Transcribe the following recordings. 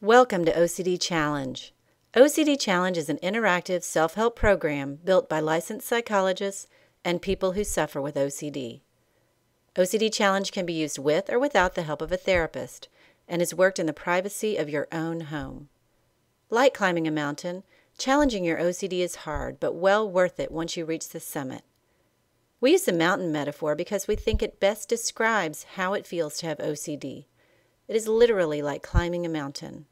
Welcome to OCD Challenge. OCD Challenge is an interactive self-help program built by licensed psychologists and people who suffer with OCD. OCD Challenge can be used with or without the help of a therapist and is worked in the privacy of your own home. Like climbing a mountain, challenging your OCD is hard, but well worth it once you reach the summit. We use the mountain metaphor because we think it best describes how it feels to have OCD. It is literally like climbing a mountain.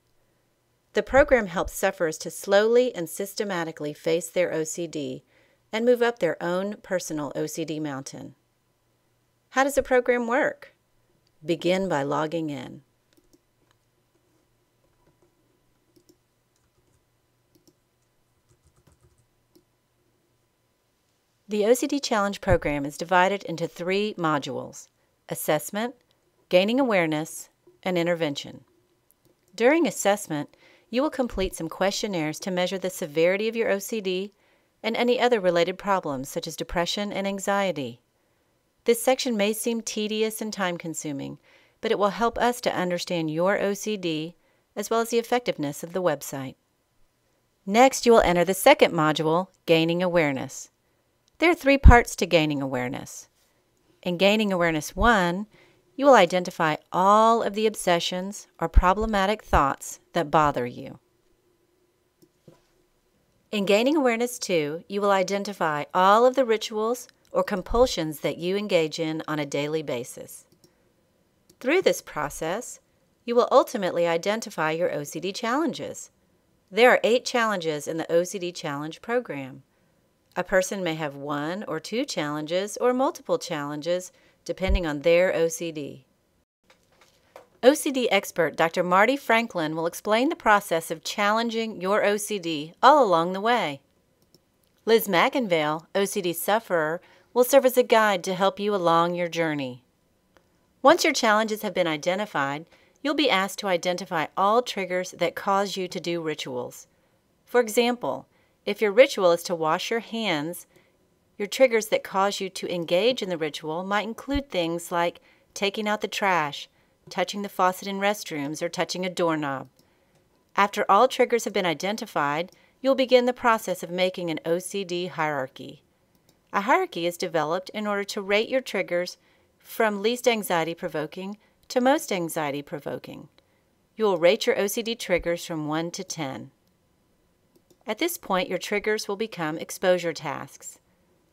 The program helps sufferers to slowly and systematically face their OCD and move up their own personal OCD mountain. How does the program work? Begin by logging in. The OCD Challenge program is divided into 3 modules: assessment, gaining awareness, and intervention. During assessment, you will complete some questionnaires to measure the severity of your OCD and any other related problems such as depression and anxiety. This section may seem tedious and time-consuming, but it will help us to understand your OCD as well as the effectiveness of the website. Next, you will enter the second module, Gaining Awareness. There are 3 parts to Gaining Awareness. In Gaining Awareness 1, you will identify all of the obsessions or problematic thoughts that bother you. In Gaining Awareness 2, you will identify all of the rituals or compulsions that you engage in on a daily basis. Through this process, you will ultimately identify your OCD challenges. There are 8 challenges in the OCD Challenge program. A person may have 1 or 2 challenges or multiple challenges depending on their OCD. OCD expert Dr. Marty Franklin will explain the process of challenging your OCD all along the way. Liz McInvale, OCD sufferer, will serve as a guide to help you along your journey. Once your challenges have been identified, you'll be asked to identify all triggers that cause you to do rituals. For example, if your ritual is to wash your hands, your triggers that cause you to engage in the ritual might include things like taking out the trash, touching the faucet in restrooms, or touching a doorknob. After all triggers have been identified, you'll begin the process of making an OCD hierarchy. A hierarchy is developed in order to rate your triggers from least anxiety-provoking to most anxiety-provoking. You will rate your OCD triggers from 1 to 10. At this point, your triggers will become exposure tasks.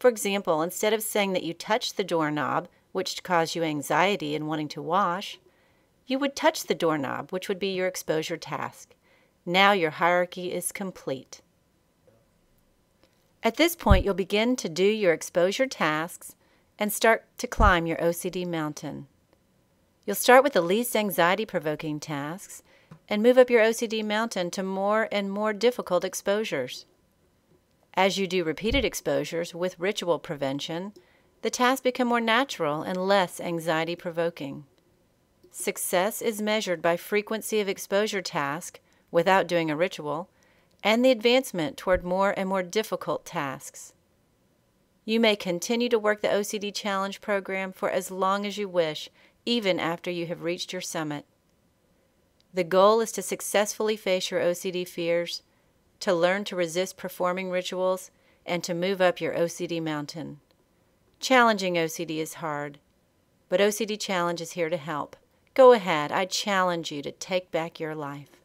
For example, instead of saying that you touched the doorknob, which caused you anxiety and wanting to wash, you would touch the doorknob, which would be your exposure task. Now your hierarchy is complete. At this point, you'll begin to do your exposure tasks and start to climb your OCD mountain. You'll start with the least anxiety-provoking tasks and move up your OCD mountain to more and more difficult exposures. As you do repeated exposures with ritual prevention, the tasks become more natural and less anxiety-provoking. Success is measured by frequency of exposure task without doing a ritual and the advancement toward more and more difficult tasks. You may continue to work the OCD Challenge program for as long as you wish, even after you have reached your summit. The goal is to successfully face your OCD fears, to learn to resist performing rituals, and to move up your OCD mountain. Challenging OCD is hard, but OCD Challenge is here to help. Go ahead, I challenge you to take back your life.